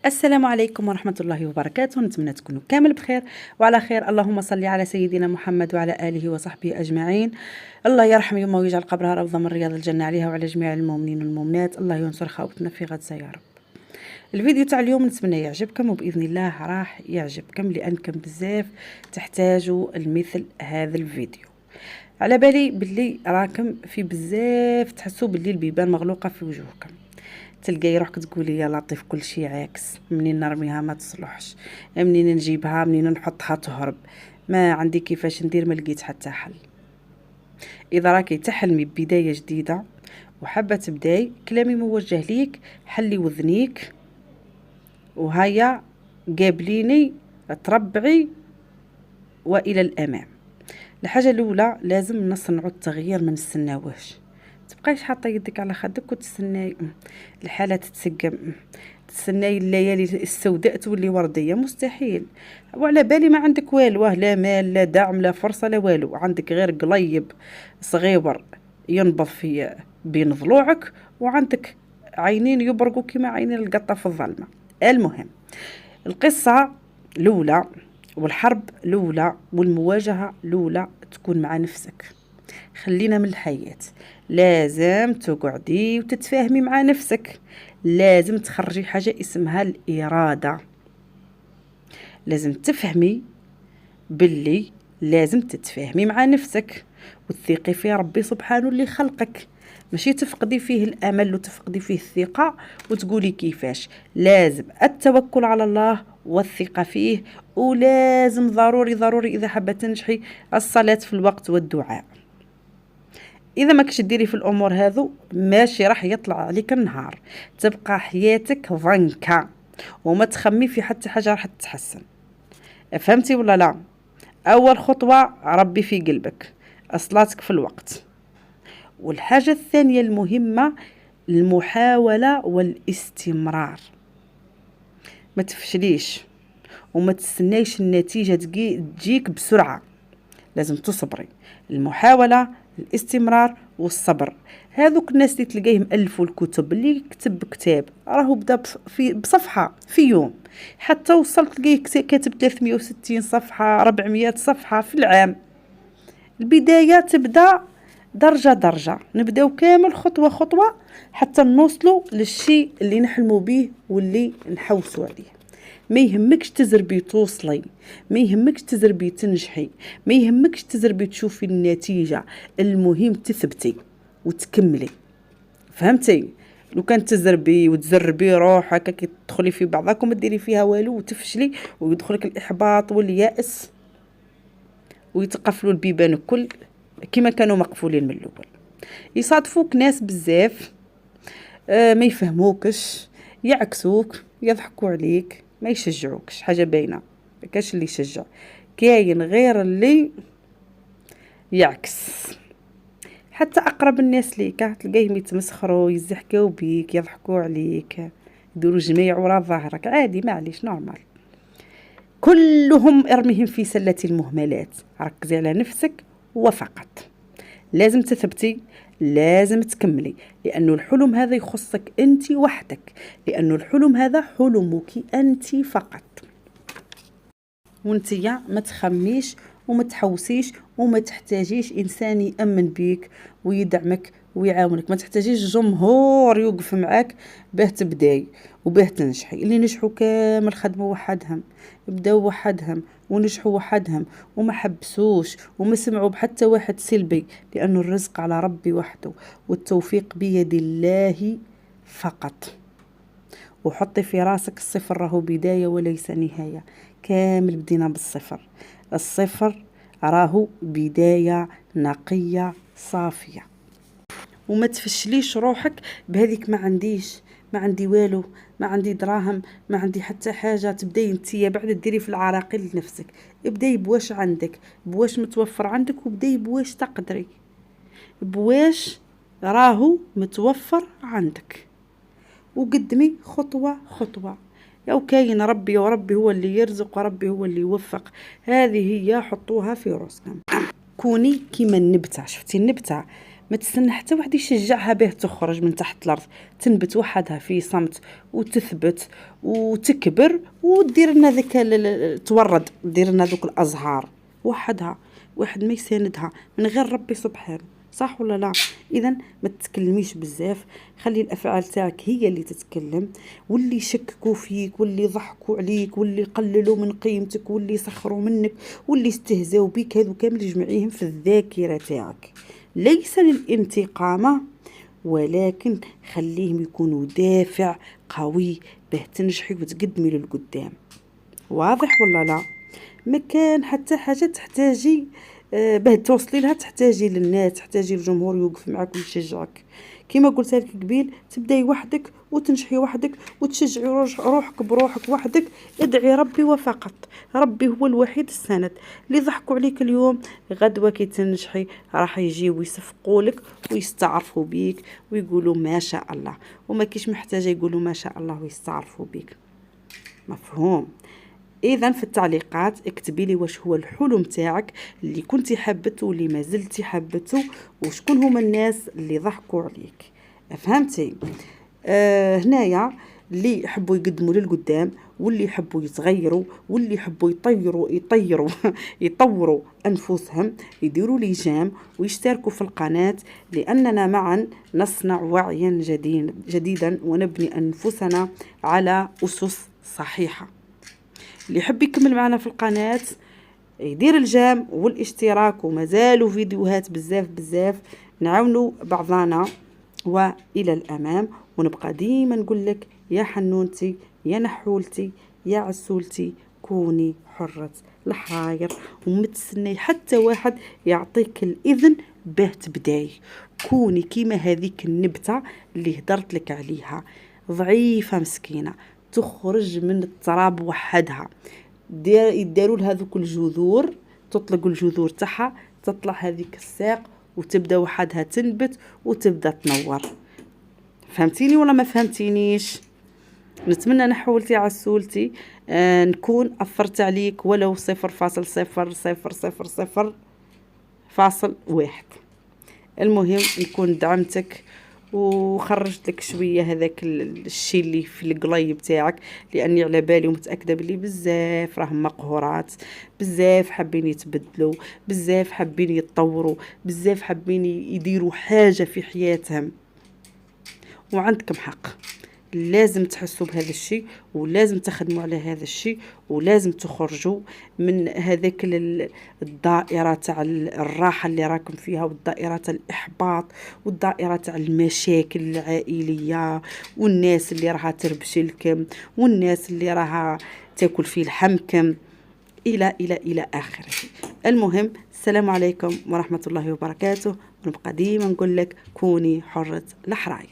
السلام عليكم ورحمة الله وبركاته. نتمنى تكونوا كامل بخير وعلى خير. اللهم صل على سيدنا محمد وعلى آله وصحبه أجمعين. الله يرحم يوم ويجعل قبرها روضة من رياض الجنة عليها وعلى جميع المؤمنين والمؤمنات. الله ينصر خاوتنا في غزة يا رب. الفيديو تاع اليوم نتمنى يعجبكم، وبإذن الله راح يعجبكم لأنكم بزاف تحتاجوا المثل هذا الفيديو. على بالي باللي راكم في بزاف تحسوا باللي البيبان مغلوقة في وجوهكم، تلقاي روحك تقولي يا لطيف كل شيء عاكس، منين نرميها ما تصلحش، منين نجيبها منين نحطها تهرب، ما عندي كيفاش ندير، ما لقيت حتى حل. اذا راكي تحلمي ببدايه جديده وحابه تبداي، كلامي موجه ليك، حلي وذنيك وهيا قابليني تربعي والى الامام. الحاجه الاولى لازم نصنعوا التغيير، ما نستناوهش. تبقايش حاطه يدك على خدك وتستناي الحاله تتسقم، تستناي الليالي السوداء تولي ورديه، مستحيل. وعلى بالي ما عندك والو، لا مال لا دعم لا فرصه لا والو، عندك غير قليب صغيور ينبض في بين ضلوعك، وعندك عينين يبرقوا كما عينين القطه في الظلمه. المهم، القصه الاولى والحرب الاولى والمواجهه الاولى تكون مع نفسك. خلينا من الحياة، لازم تقعدي وتتفاهمي مع نفسك، لازم تخرجي حاجة اسمها الإرادة. لازم تفهمي باللي لازم تتفاهمي مع نفسك وتثقي في ربي سبحانه اللي خلقك، ماشي تفقدي فيه الأمل وتفقدي فيه الثقة وتقولي كيفاش. لازم التوكل على الله والثقة فيه، ولازم ضروري ضروري إذا حابة تنجحي الصلاة في الوقت والدعاء. اذا ما كش ديري في الامور هذو ماشي راح يطلع عليك النهار، تبقى حياتك ضنكه وما تخمي في حتى حاجه راح تتحسن. فهمتي ولا لا؟ اول خطوه ربي في قلبك، صلاتك في الوقت. والحاجه الثانيه المهمه المحاوله والاستمرار. ما تفشليش وما تستنيش النتيجه تجيك بسرعه، لازم تصبري. المحاولة، الاستمرار والصبر، هذوك الناس اللي تلقاهم ألفوا الكتب، اللي يكتب كتاب راهو بدا بصفحة في يوم، حتى وصلت تلقيه كاتب 360 صفحة 400 صفحة في العام. البداية تبدأ درجة درجة، نبداو كامل خطوة خطوة حتى نوصلوا للشيء اللي نحلموا به واللي نحوسوا عليه. ما يهمكش تزربي توصلي، ما يهمكش تزربي تنجحي، ما يهمكش تزربي تشوفي النتيجة، المهم تثبتي وتكملي. فهمتي؟ لو كان تزربي وتزربي روحك كي تدخلي في بعضك وما ديري فيها والو وتفشلي ويدخلك الإحباط واليأس ويتقفلوا البيبان الكل كما كانوا مقفولين من الأول. يصادفوك ناس بزاف ما يفهموكش، يعكسوك، يضحكوا عليك، ما يشجعوكش. حاجه باينه، ما كاش اللي يشجع، كاين غير اللي يعكس. حتى اقرب الناس ليك تلقاهم يتمسخروا، يزحكوا بيك، يضحكوا عليك، يديروا جميع وراء ظهرك، عادي معليش نورمال. كلهم ارميهم في سله المهملات، ركزي على نفسك وفقط. لازم تثبتي، لازم تكملي، لأنه الحلم هذا يخصك أنت وحدك، لأنه الحلم هذا حلمك أنت فقط. وانتيا ما تخميش وما تحوسيش وما تحتاجيش إنسان يأمن بيك ويدعمك ويعاونك، ما تحتاجيش جمهور يوقف معاك باه تبداي وباه تنجحي. اللي نجحوا كامل خدموا وحدهم، بداو وحدهم ونجحوا وحدهم وما حبسوش وما سمعوا بحتى واحد سلبي، لأنه الرزق على ربي وحده والتوفيق بيد الله فقط. وحطي في راسك الصفر راهو بداية وليس نهاية، كامل بدينا بالصفر. الصفر راهو بداية نقية صافية. وما تفشليش روحك بهذيك ما عنديش، ما عندي والو، ما عندي دراهم، ما عندي حتى حاجة. تبداي انتيا بعد ديري في العراقيل لنفسك، ابداي بواش عندك، بواش متوفر عندك، وبداي بواش تقدري، بواش راهو متوفر عندك، وقدمي خطوة خطوة. لو كاين ربي، وربي هو اللي يرزق وربي هو اللي يوفق، هذه هي حطوها في راسكم. كوني كيما النبتة، شفتي النبتة ما تستنى حتى واحد يشجعها به تخرج من تحت الارض، تنبت وحدها في صمت وتثبت وتكبر ودير لنا تورد، دير لنا دوك الازهار وحدها، واحد ما يساندها من غير ربي سبحانه، صح ولا لا؟ اذا ما تتكلميش بزاف، خلي الافعال تاعك هي اللي تتكلم، واللي شككوا فيك واللي ضحكوا عليك واللي قللوا من قيمتك واللي سخروا منك واللي استهزاوا بك، هذو كامل جمعيهم في الذاكره تاعك، ليس للانتقام ولكن خليهم يكونوا دافع قوي باه تنجحي وتقدمي للقدام. واضح ولا لا؟ ما كان حتى حاجه تحتاجي باه توصلي لها، تحتاجي للناس، تحتاجي الجمهور يوقف معك ويشجعك. كما قلت لك قبيل، تبداي وحدك وتنجحي وحدك وتشجعي روحك بروحك وحدك. ادعي ربي وفقط، ربي هو الوحيد السند. اللي ضحكوا عليك اليوم غدوه كي تنجحي راح يجيو يصفقوا لك ويستعرفوا بيك ويقولوا ما شاء الله، وما كيش محتاجه يقولوا ما شاء الله ويستعرفوا بيك. مفهوم؟ اذا في التعليقات اكتبي لي واش هو الحلم تاعك اللي كنتي حبته واللي ما زلتي حبته، وشكون هما الناس اللي ضحكوا عليك. فهمتي؟ هنايا اللي يحبوا يقدموا للقدام واللي يحبوا يتغيروا واللي يحبوا يطوروا انفسهم يديروا لجام ويشتركوا في القناة، لاننا معا نصنع وعيا جديدا ونبني انفسنا على اسس صحيحة. اللي يحب يكمل معنا في القناة يدير الجام والاشتراك، ومازالوا فيديوهات بزاف نعاونوا بعضنا والى الامام. ونبقى ديما نقول لك يا حنونتي يا نحولتي يا عسولتي، كوني حرة الحراير ومتسني حتى واحد يعطيك الاذن باه تبداي. كوني كيما هذيك النبتة اللي هدرت لك عليها، ضعيفة مسكينة تخرج من التراب وحدها، يداروا لها ذوك الجذور، تطلق الجذور تاعها تطلع هذيك الساق وتبدا وحدها تنبت وتبدا تنور. فهمتيني ولا ما فهمتينيش؟ نتمنى نحولتي عسولتي نكون اثرت عليك ولو 0.0000.1. المهم نكون دعمتك وخرجت لك شويه هذاك الشيء اللي في القليب تاعك، لاني على بالي ومتاكده بلي بزاف راهم مقهورات، بزاف حابين يتبدلوا، بزاف حابين يتطوروا، بزاف حابين يديروا حاجه في حياتهم. وعندكم حق، لازم تحسوا بهذا الشيء ولازم تخدموا على هذا الشيء ولازم تخرجوا من هذاك الدائرة تاع الراحة اللي راكم فيها، والدائرة تاع الإحباط، والدائرة تاع المشاكل العائلية، والناس اللي راها تربشلكم، والناس اللي راها تاكل في لحمكم، إلى إلى إلى آخره. المهم السلام عليكم ورحمة الله وبركاته، ونبقى ديما نقول لك كوني حرة الحراير.